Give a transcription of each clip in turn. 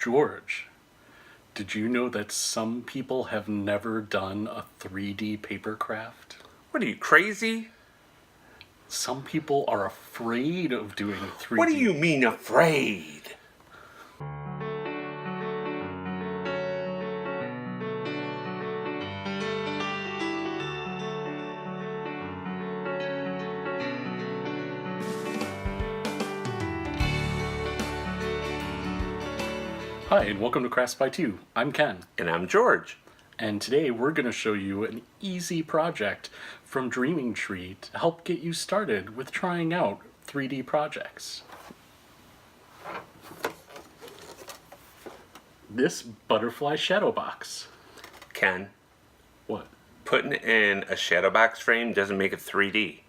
George, did you know that some people have never done a 3D paper craft? What are you, crazy? Some people are afraid of doing 3D. What do you mean afraid? Hi, and welcome to Crafts by Two. I'm Ken. And I'm George. And today we're going to show you an easy project from Dreaming Tree to help get you started with trying out 3D projects. This butterfly shadow box. Ken, What? putting in a shadow box frame doesn't make it 3D.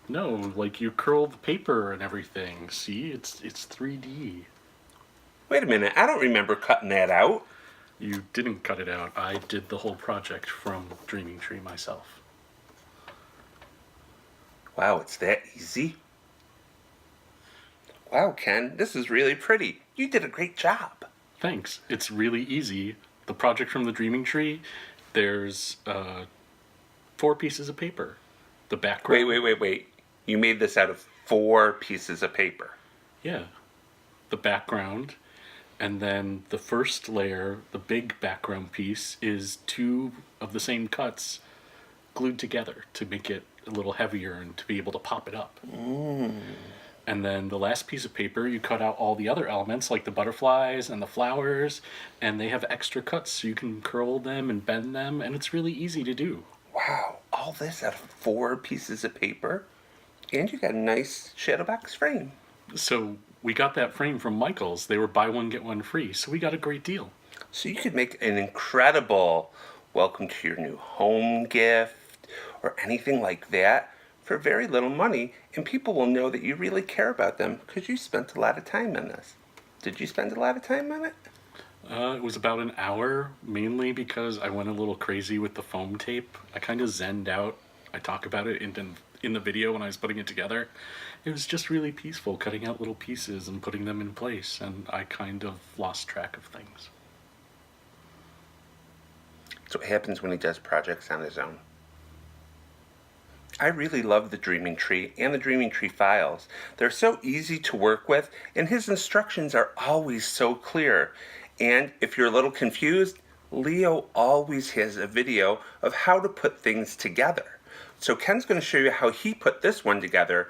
No, like you curl the paper and everything. See, it's 3D. Wait a minute, I don't remember cutting that out. You didn't cut it out. I did the whole project from Dreaming Tree myself. Wow, it's that easy? Wow, Ken, this is really pretty. You did a great job. Thanks. It's really easy. The project from the Dreaming Tree, there's 4 pieces of paper. The background. Wait. You made this out of 4 pieces of paper. Yeah. The background. And then the first layer, the big background piece, is 2 of the same cuts glued together to make it a little heavier and to be able to pop it up. And then the last piece of paper, you cut out all the other elements like the butterflies and the flowers, and they have extra cuts so you can curl them and bend them, and it's really easy to do. Wow, all this out of 4 pieces of paper? And you got a nice shadow box frame. So we got that frame from Michael's. They were buy one, get one free, so we got a great deal. So you could make an incredible welcome to your new home gift or anything like that for very little money, and people will know that you really care about them because you spent a lot of time on this. Did you spend a lot of time on it? It was about an hour, mainly because I went a little crazy with the foam tape. I kind of zenned out. I talk about it in the video when I was putting it together. It was just really peaceful, cutting out little pieces and putting them in place, and I kind of lost track of things. That's what happens when he does projects on his own. I really love the Dreaming Tree and the Dreaming Tree files. They're so easy to work with, and his instructions are always so clear. And if you're a little confused, Leo always has a video of how to put things together. So Ken's going to show you how he put this one together,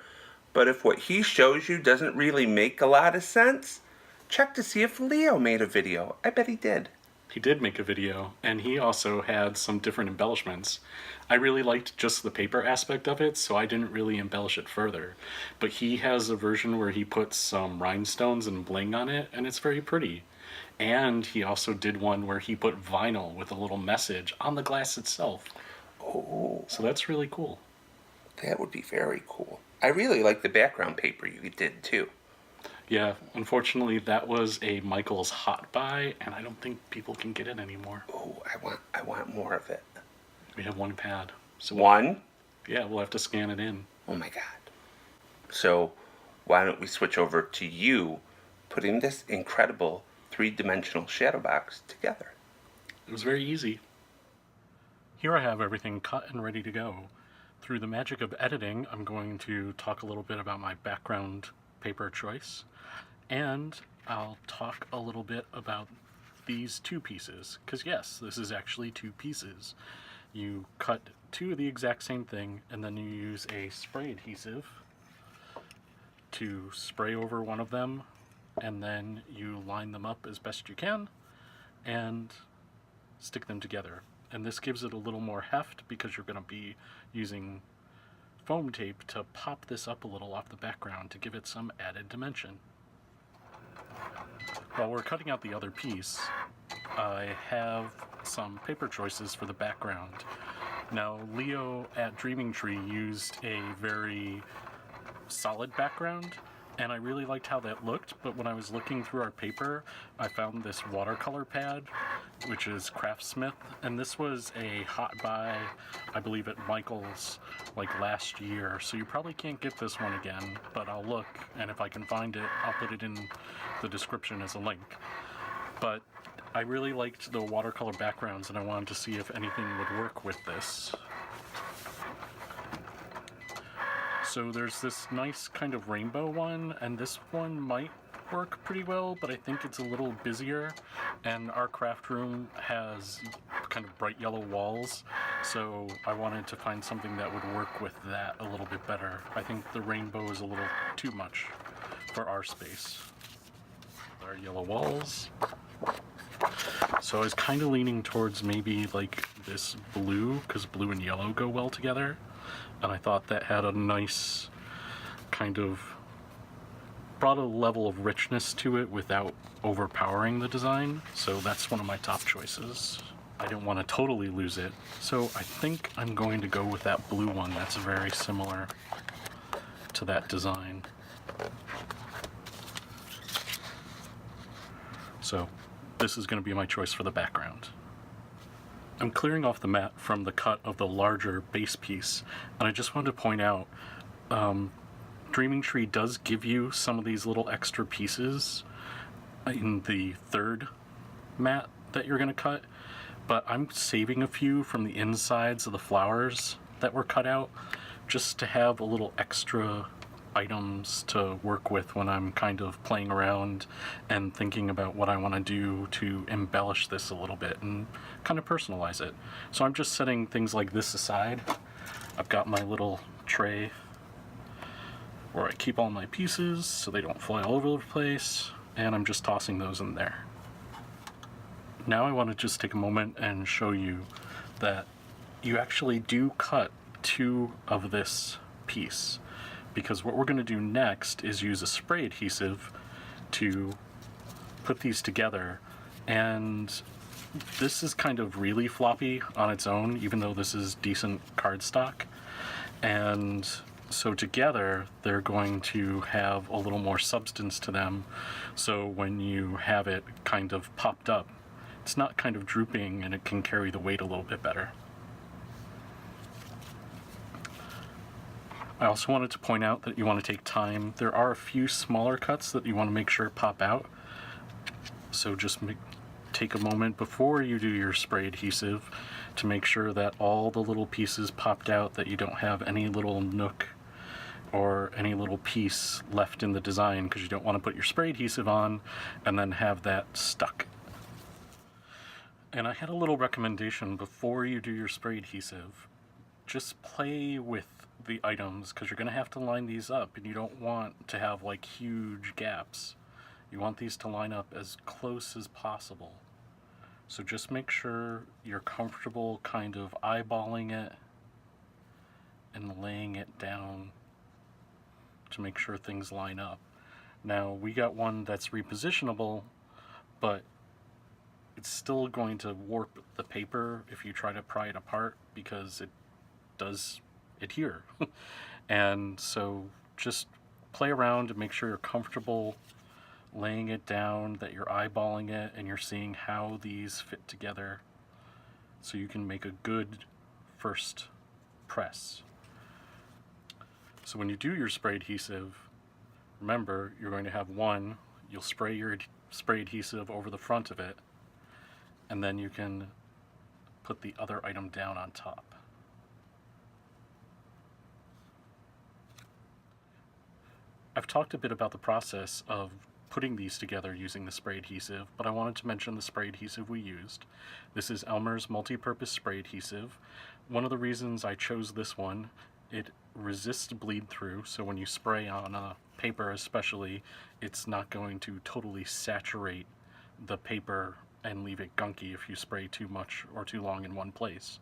but if what he shows you doesn't really make a lot of sense, check to see if Leo made a video. I bet he did. He did make a video, and he also had some different embellishments. I really liked just the paper aspect of it, so I didn't really embellish it further. But he has a version where he puts some rhinestones and bling on it, and it's very pretty. And he also did one where he put vinyl with a little message on the glass itself. Oh, So that's really cool. that would be very cool. I really like the background paper you did too. Yeah, unfortunately that was a Michael's hot buy, and I don't think people can get it anymore. Oh, I want more of it. We have 1 pad. So One? yeah, we'll have to scan it in. Oh my God. So why don't we switch over to you putting this incredible 3-dimensional shadow box together? It was very easy. Here I have everything cut and ready to go. Through the magic of editing, I'm going to talk a little bit about my background paper choice, and I'll talk a little bit about these 2 pieces, because yes, this is actually 2 pieces. You cut 2 of the exact same thing, and then you use a spray adhesive to spray over one of them, and then you line them up as best you can and stick them together. And this gives it a little more heft because you're going to be using foam tape to pop this up a little off the background to give it some added dimension. While we're cutting out the other piece, I have some paper choices for the background. Now, Leo at Dreaming Tree used a very solid background, and I really liked how that looked, but when I was looking through our paper, I found this watercolor pad, which is Craftsmith, and this was a hot buy, I believe at Michael's, like last year, so you probably can't get this one again, but I'll look, and if I can find it, I'll put it in the description as a link. But I really liked the watercolor backgrounds, and I wanted to see if anything would work with this. So there's this nice kind of rainbow one, and this one might work pretty well, but I think it's a little busier, and our craft room has kind of bright yellow walls, so I wanted to find something that would work with that a little bit better. I think the rainbow is a little too much for our space. Our yellow walls. So I was kind of leaning towards maybe like this blue, because blue and yellow go well together, and I thought that had a nice kind of brought a level of richness to it without overpowering the design, so that's one of my top choices. I didn't want to totally lose it, so I think I'm going to go with that blue one that's very similar to that design. So this is going to be my choice for the background. I'm clearing off the mat from the cut of the larger base piece, and I just wanted to point out Dreaming Tree does give you some of these little extra pieces in the third mat that you're going to cut, but I'm saving a few from the insides of the flowers that were cut out just to have a little extra items to work with when I'm kind of playing around and thinking about what I want to do to embellish this a little bit and kind of personalize it. So I'm just setting things like this aside. I've got my little tray where I keep all my pieces so they don't fly all over the place, and I'm just tossing those in there. Now I want to just take a moment and show you that you actually do cut two of this piece, because what we're going to do next is use a spray adhesive to put these together, and this is kind of really floppy on its own, even though this is decent cardstock, and so together they're going to have a little more substance to them, so when you have it kind of popped up, it's not kind of drooping and it can carry the weight a little bit better. I also wanted to point out that you want to take time. There are a few smaller cuts that you want to make sure pop out, so just take a moment before you do your spray adhesive to make sure that all the little pieces popped out, that you don't have any little nook or any little piece left in the design, because you don't want to put your spray adhesive on and then have that stuck. And I had a little recommendation before you do your spray adhesive. Just play with the items, because you're going to have to line these up, and you don't want to have like huge gaps. You want these to line up as close as possible. So just make sure you're comfortable kind of eyeballing it and laying it down to make sure things line up. Now we got one that's repositionable, but it's still going to warp the paper if you try to pry it apart, because it does adhere. And so just play around and make sure you're comfortable laying it down, that you're eyeballing it and you're seeing how these fit together so you can make a good first press. So when you do your spray adhesive, remember you're going to have one, you'll spray your spray adhesive over the front of it, and then you can put the other item down on top. I've talked a bit about the process of putting these together using the spray adhesive, but I wanted to mention the spray adhesive we used. This is Elmer's multi-purpose spray adhesive. One of the reasons I chose this one, it resists bleed through, so when you spray on a paper especially, it's not going to totally saturate the paper and leave it gunky if you spray too much or too long in one place.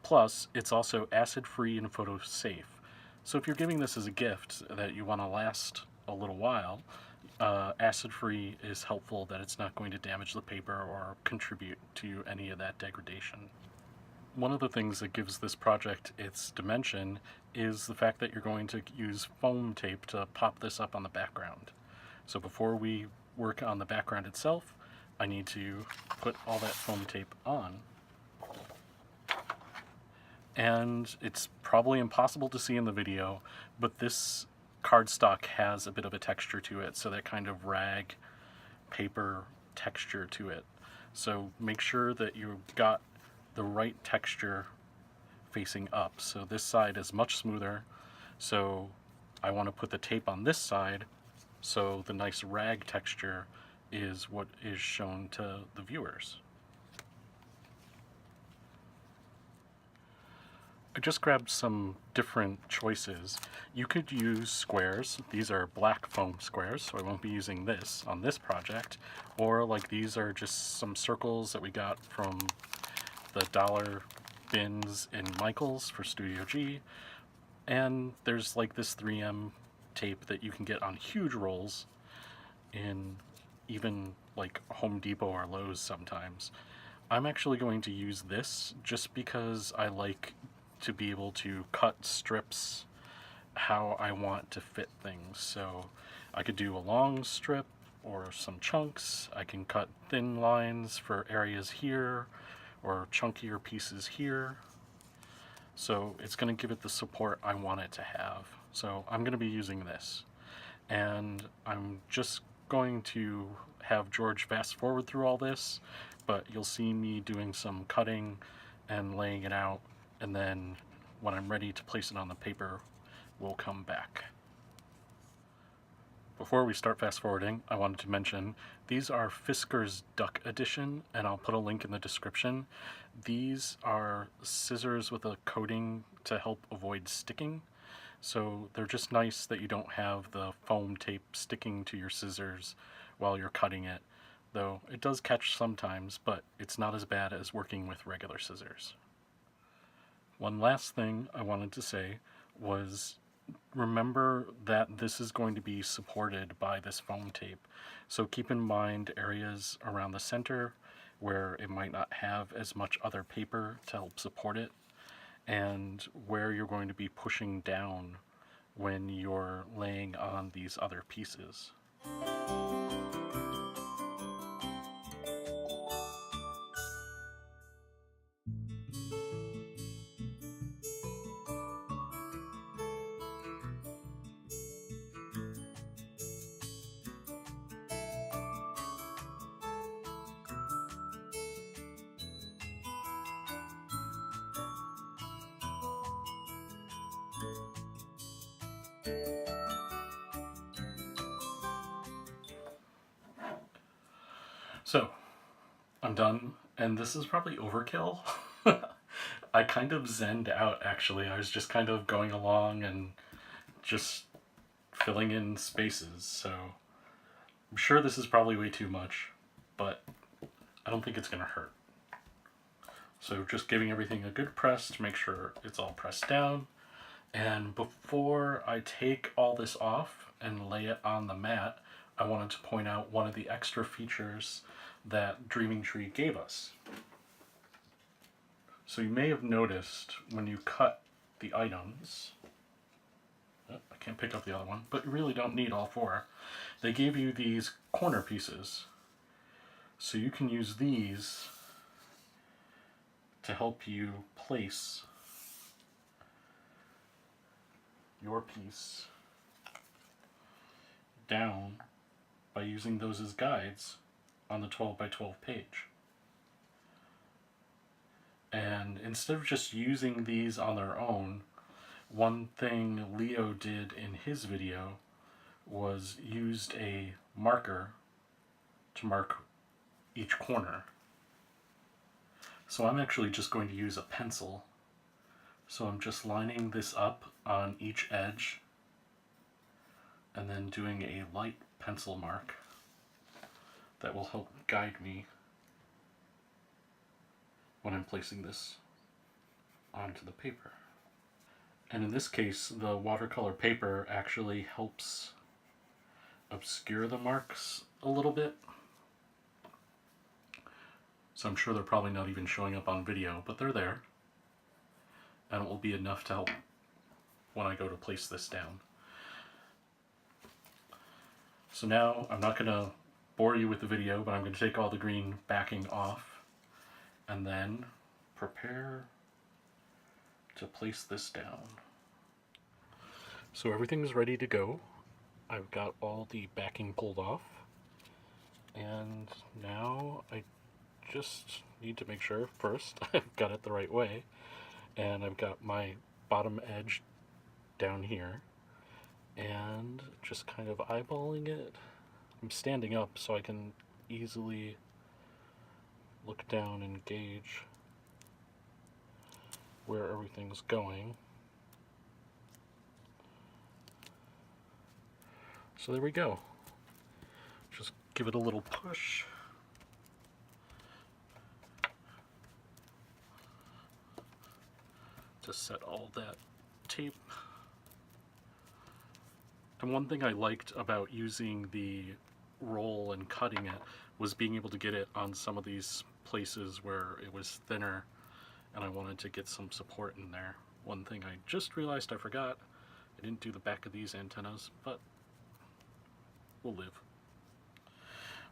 Plus, it's also acid-free and photo-safe. So if you're giving this as a gift that you want to last a little while, acid-free is helpful, that it's not going to damage the paper or contribute to any of that degradation. One of the things that gives this project its dimension is the fact that you're going to use foam tape to pop this up on the background. So before we work on the background itself, I need to put all that foam tape on. And it's probably impossible to see in the video, but this cardstock has a bit of a texture to it, so that kind of rag paper texture to it. So make sure that you've got the right texture facing up. So this side is much smoother. So I want to put the tape on this side so the nice rag texture is what is shown to the viewers. I just grabbed some different choices. You could use squares. These are black foam squares, so I won't be using this on this project. Or like these are just some circles that we got from the dollar bins in Michael's for Studio G. And there's like this 3M tape that you can get on huge rolls in even like Home Depot or Lowe's sometimes. I'm actually going to use this just because I like to be able to cut strips how I want to fit things. So I could do a long strip or some chunks. I can cut thin lines for areas here or chunkier pieces here. So it's going to give it the support I want it to have. So I'm going to be using this. And I'm just going to have George fast forward through all this, but you'll see me doing some cutting and laying it out, and then when I'm ready to place it on the paper, we'll come back. Before we start fast forwarding, I wanted to mention these are Fisker's Duck Edition, and I'll put a link in the description. These are scissors with a coating to help avoid sticking. So they're just nice that you don't have the foam tape sticking to your scissors while you're cutting it, though it does catch sometimes, but it's not as bad as working with regular scissors. One last thing I wanted to say was remember that this is going to be supported by this foam tape. So keep in mind areas around the center where it might not have as much other paper to help support it, and where you're going to be pushing down when you're laying on these other pieces. So, I'm done, and this is probably overkill. I kind of zenned out, actually. I was just kind of going along and just filling in spaces, so I'm sure this is probably way too much, but I don't think it's going to hurt. So just giving everything a good press to make sure it's all pressed down. And before I take all this off and lay it on the mat, I wanted to point out one of the extra features that Dreaming Tree gave us. So you may have noticed when you cut the items, I can't pick up the other one, but you really don't need all four. They gave you these corner pieces. So you can use these to help you place your piece down by using those as guides on the 12 by 12 page. And instead of just using these on their own, one thing Leo did in his video was used a marker to mark each corner. So I'm actually just going to use a pencil. So I'm just lining this up on each edge and then doing a light pencil mark that will help guide me when I'm placing this onto the paper. And in this case, the watercolor paper actually helps obscure the marks a little bit. So I'm sure they're probably not even showing up on video, but they're there. And it will be enough to help when I go to place this down. So now I'm not going to bore you with the video, but I'm going to take all the green backing off and then prepare to place this down. So everything's ready to go. I've got all the backing pulled off, And now I just need to make sure first I've got it the right way, and I've got my bottom edge down here, and just kind of eyeballing it. I'm standing up so I can easily look down and gauge where everything's going. So there we go. Just give it a little push. To set all that tape. And one thing I liked about using the roll and cutting it was being able to get it on some of these places where it was thinner and I wanted to get some support in there. One thing I just realized I forgot, I didn't do the back of these antennas, but we'll live.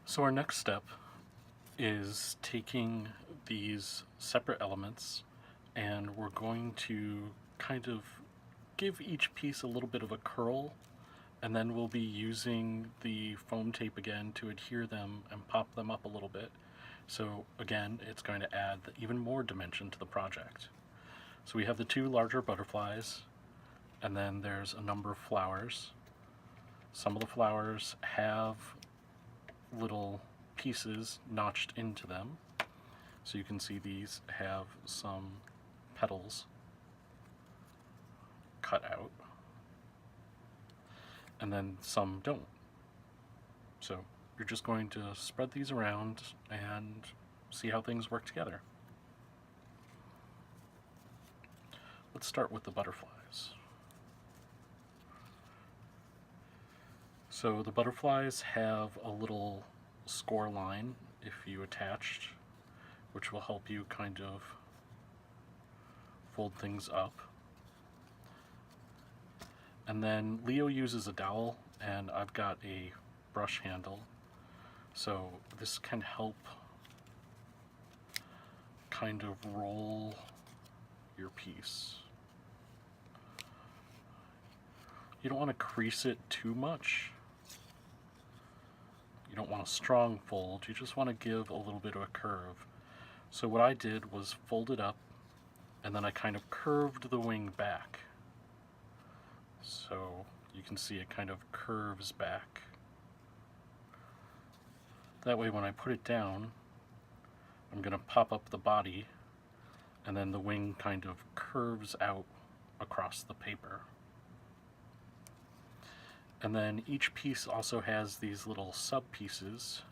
So our next step is taking these separate elements, and we're going to kind of give each piece a little bit of a curl, and then we'll be using the foam tape again to adhere them and pop them up a little bit. So again, it's going to add even more dimension to the project. So we have the two larger butterflies, and then there's a number of flowers. Some of the flowers have little pieces notched into them. So you can see these have some petals cut out, and then some don't. So you're just going to spread these around and see how things work together. Let's start with the butterflies. So the butterflies have a little score line if you attached, which will help you kind of fold things up. And then Leo uses a dowel, and I've got a brush handle, so this can help kind of roll your piece. You don't want to crease it too much. You don't want a strong fold, you just want to give a little bit of a curve. So what I did was fold it up, and then I kind of curved the wing back. So you can see it kind of curves back. That way when I put it down, I'm going to pop up the body, and then the wing kind of curves out across the paper. And then each piece also has these little sub pieces,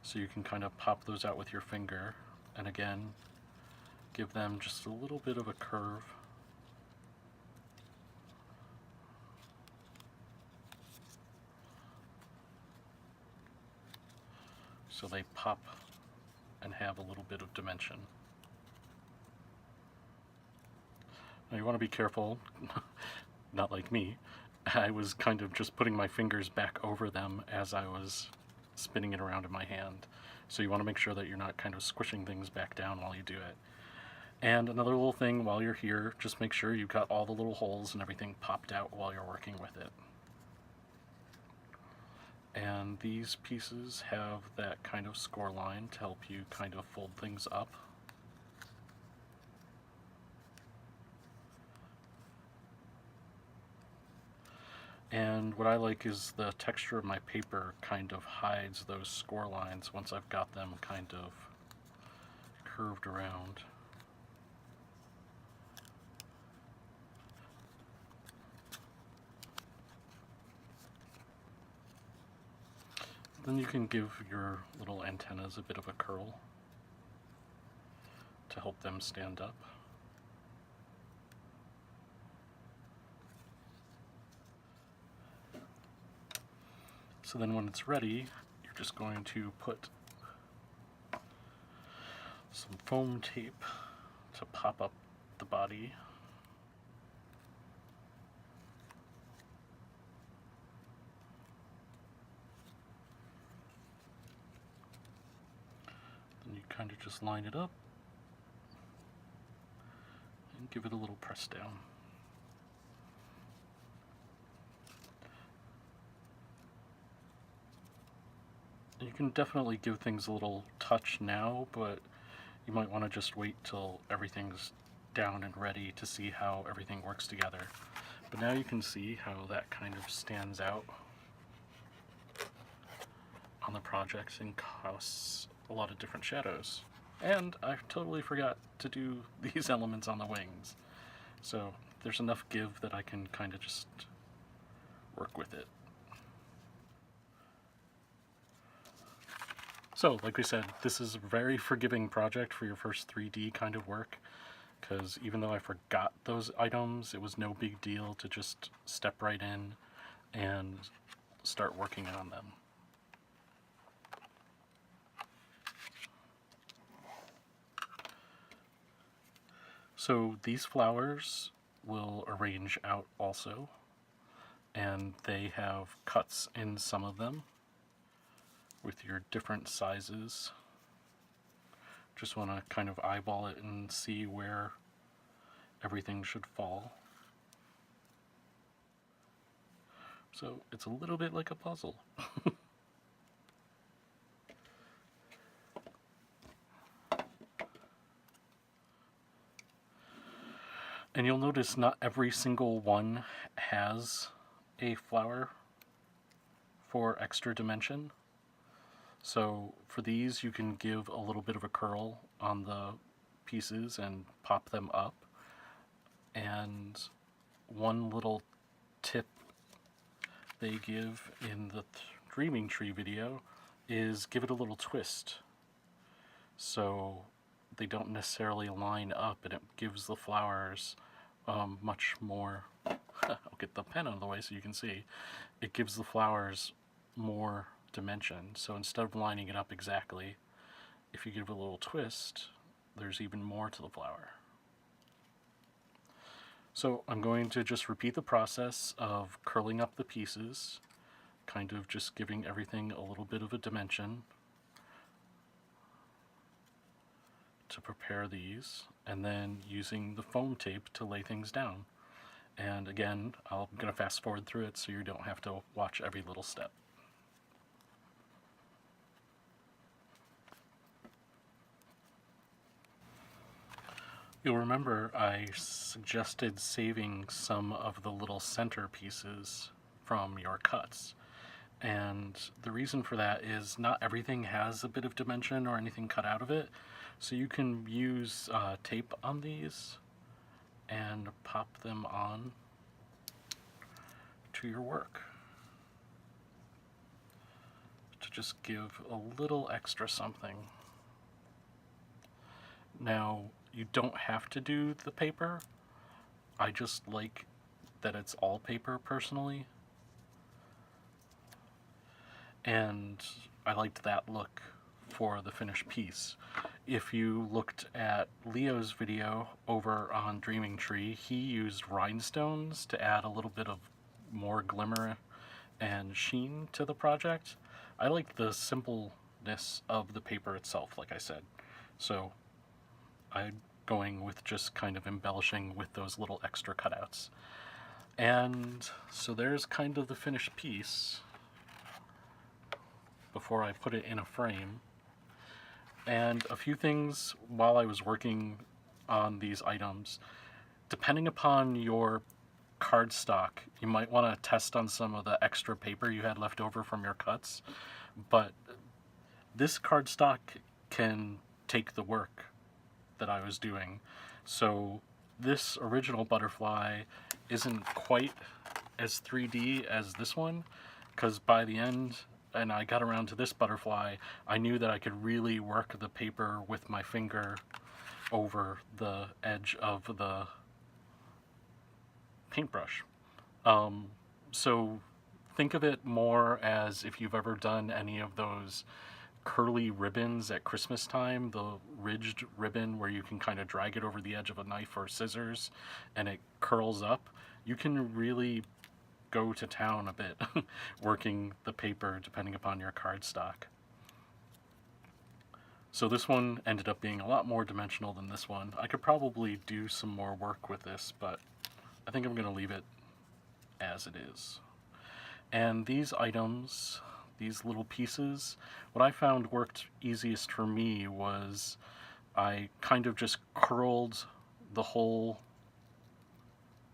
so you can kind of pop those out with your finger, and again, give them just a little bit of a curve. So they pop and have a little bit of dimension. Now you want to be careful, not like me. I was kind of just putting my fingers back over them as I was spinning it around in my hand. So you want to make sure that you're not kind of squishing things back down while you do it. And another little thing while you're here, just make sure you've got all the little holes and everything popped out while you're working with it. And these pieces have that kind of score line to help you kind of fold things up. And what I like is the texture of my paper kind of hides those score lines once I've got them kind of curved around. Then you can give your little antennas a bit of a curl to help them stand up. So then when it's ready, you're just going to put some foam tape to pop up the body. Then you kind of just line it up and give it a little press down. You can definitely give things a little touch now, but you might want to just wait till everything's down and ready to see how everything works together. But now you can see how that kind of stands out on the project and casts a lot of different shadows. And I totally forgot to do these elements on the wings. So there's enough give that I can kind of just work with it. So, like we said, this is a very forgiving project for your first 3D kind of work, because even though I forgot those items, it was no big deal to just step right in and start working on them. So these flowers will arrange out also, and they have cuts in some of them with your different sizes. Just want to kind of eyeball it and see where everything should fall. So it's a little bit like a puzzle. And you'll notice not every single one has a flower for extra dimension. So for these, you can give a little bit of a curl on the pieces and pop them up. And one little tip they give in the Dreaming Tree video is give it a little twist. So they don't necessarily line up, and it gives the flowers much more. I'll get the pen out of the way so you can see. It gives the flowers more dimension. So instead of lining it up exactly, if you give it a little twist, there's even more to the flower. So I'm going to just repeat the process of curling up the pieces, kind of just giving everything a little bit of a dimension to prepare these, and then using the foam tape to lay things down. And again, I'm going to fast forward through it so you don't have to watch every little step. You'll remember I suggested saving some of the little center pieces from your cuts. And the reason for that is not everything has a bit of dimension or anything cut out of it. So you can use tape on these and pop them on to your work to just give a little extra something. Now, you don't have to do the paper. I just like that it's all paper personally. And I liked that look for the finished piece. If you looked at Leo's video over on Dreaming Tree, he used rhinestones to add a little bit of more glimmer and sheen to the project. I liked the simpleness of the paper itself, like I said. So I'm going with just kind of embellishing with those little extra cutouts. And so there's kind of the finished piece before I put it in a frame. And a few things while I was working on these items, depending upon your cardstock, you might want to test on some of the extra paper you had left over from your cuts. But this cardstock can take the work that I was doing. So this original butterfly isn't quite as 3D as this one, because by the end, and I got around to this butterfly, I knew that I could really work the paper with my finger over the edge of the paintbrush. So think of it more as if you've ever done any of those curly ribbons at Christmas time, the ridged ribbon where you can kind of drag it over the edge of a knife or scissors and it curls up. You can really go to town a bit working the paper depending upon your cardstock. So this one ended up being a lot more dimensional than this one. I could probably do some more work with this, but I think I'm going to leave it as it is. And these items, these little pieces. What I found worked easiest for me was I kind of just curled the whole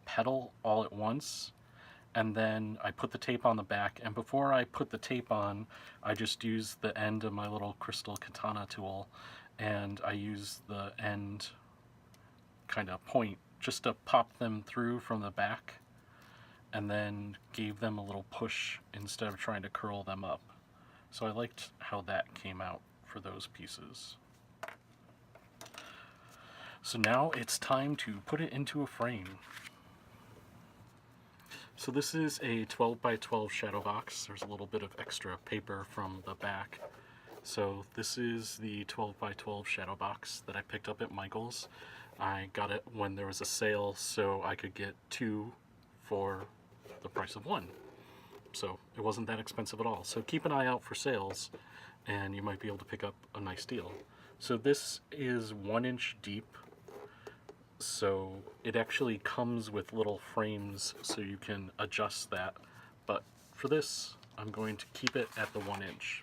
petal all at once, and then I put the tape on the back, and before I put the tape on, I just used the end of my little crystal katana tool, and I used the end kind of point just to pop them through from the back, and then gave them a little push instead of trying to curl them up. So I liked how that came out for those pieces. So now it's time to put it into a frame. So this is a 12 by 12 shadow box. There's a little bit of extra paper from the back. So this is the 12 by 12 shadow box that I picked up at Michael's. I got it when there was a sale, so I could get 2 for the price of 1. So it wasn't that expensive at all. So keep an eye out for sales, and you might be able to pick up a nice deal. So this is 1 inch deep. So it actually comes with little frames so you can adjust that. But for this, I'm going to keep it at the 1 inch.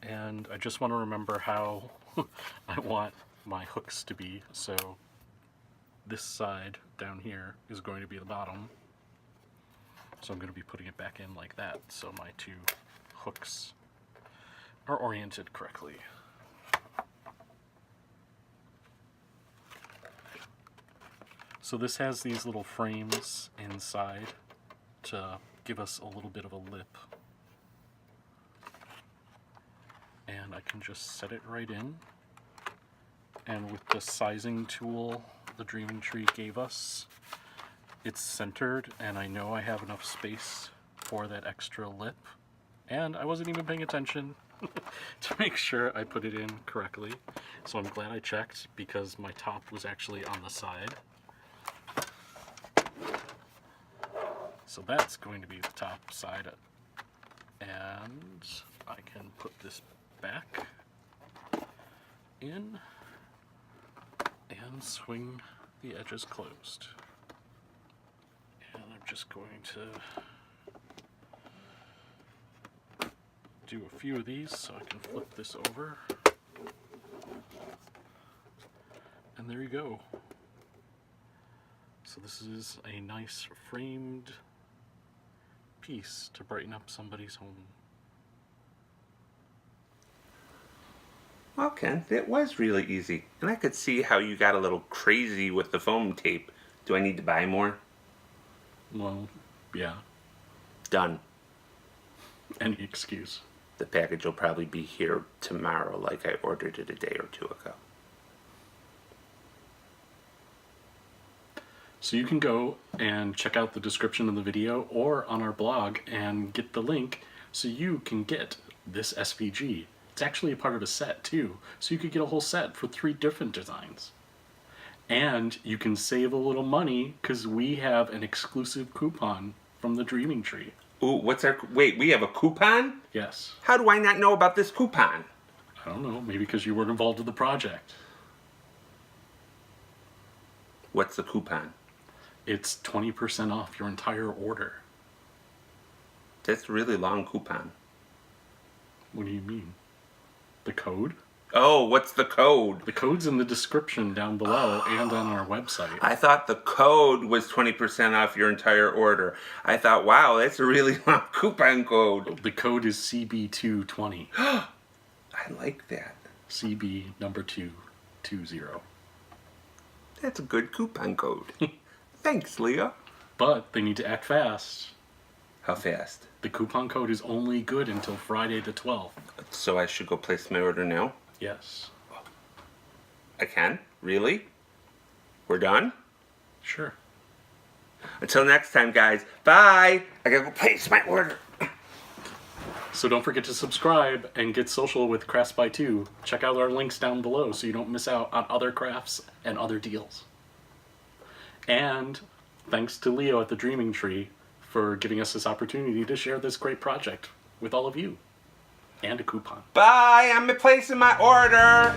And I just want to remember how I want my hooks to be. So this side down here is going to be the bottom. So I'm going to be putting it back in like that so my 2 hooks are oriented correctly. So this has these little frames inside to give us a little bit of a lip. And I can just set it right in. And with the sizing tool the Dreaming Tree gave us, it's centered, and I know I have enough space for that extra lip. And I wasn't even paying attention to make sure I put it in correctly. So I'm glad I checked, because my top was actually on the side. So that's going to be the top side. And I can put this back in and swing the edges closed. And I'm just going to do a few of these so I can flip this over. And there you go. So this is a nice framed piece to brighten up somebody's home. Well, Ken, it was really easy. And I could see how you got a little crazy with the foam tape. Do I need to buy more? Well, yeah. Done. Any excuse. The package will probably be here tomorrow, like I ordered it a day or 2 ago. So you can go and check out the description of the video or on our blog and get the link so you can get this SVG. It's actually a part of a set too, so you could get a whole set for 3 different designs. And you can save a little money because we have an exclusive coupon from the Dreaming Tree. Ooh, what's our... Wait, we have a coupon? Yes. How do I not know about this coupon? I don't know, maybe because you weren't involved in the project. What's the coupon? It's 20% off your entire order. That's a really long coupon. What do you mean? The code? Oh, what's the code? The code's in the description down below and on our website. I thought the code was 20% off your entire order. I thought, wow, that's a really long coupon code. The code is CB220. I like that. CB number 220. That's a good coupon code. Thanks, Leah. But they need to act fast. How fast? The coupon code is only good until Friday the 12th. So I should go place my order now? Yes. I can? Really? We're done? Sure. Until next time, guys. Bye! I gotta go place my order. So don't forget to subscribe and get social with Crafts by 2. Check out our links down below so you don't miss out on other crafts and other deals. And thanks to Leo at the Dreaming Tree for giving us this opportunity to share this great project with all of you. And a coupon. Bye! I'm placing my order!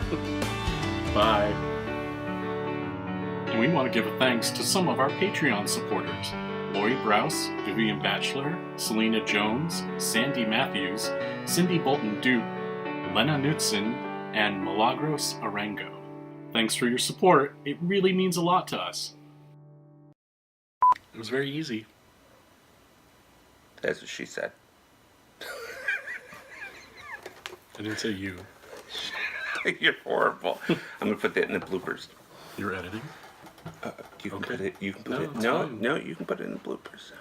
Bye. And we want to give a thanks to some of our Patreon supporters. Lori Browse, Vivian Batchelor, Selena Jones, Sandy Matthews, Cindy Bolton Duke, Lena Knutson, and Milagros Arango. Thanks for your support. It really means a lot to us. It was very easy. That's what she said. I didn't say you. You're horrible. I'm gonna put that in the bloopers. You're editing? You can Okay. put it. You can put No, it. it's No, fine. no. You can put it in the bloopers.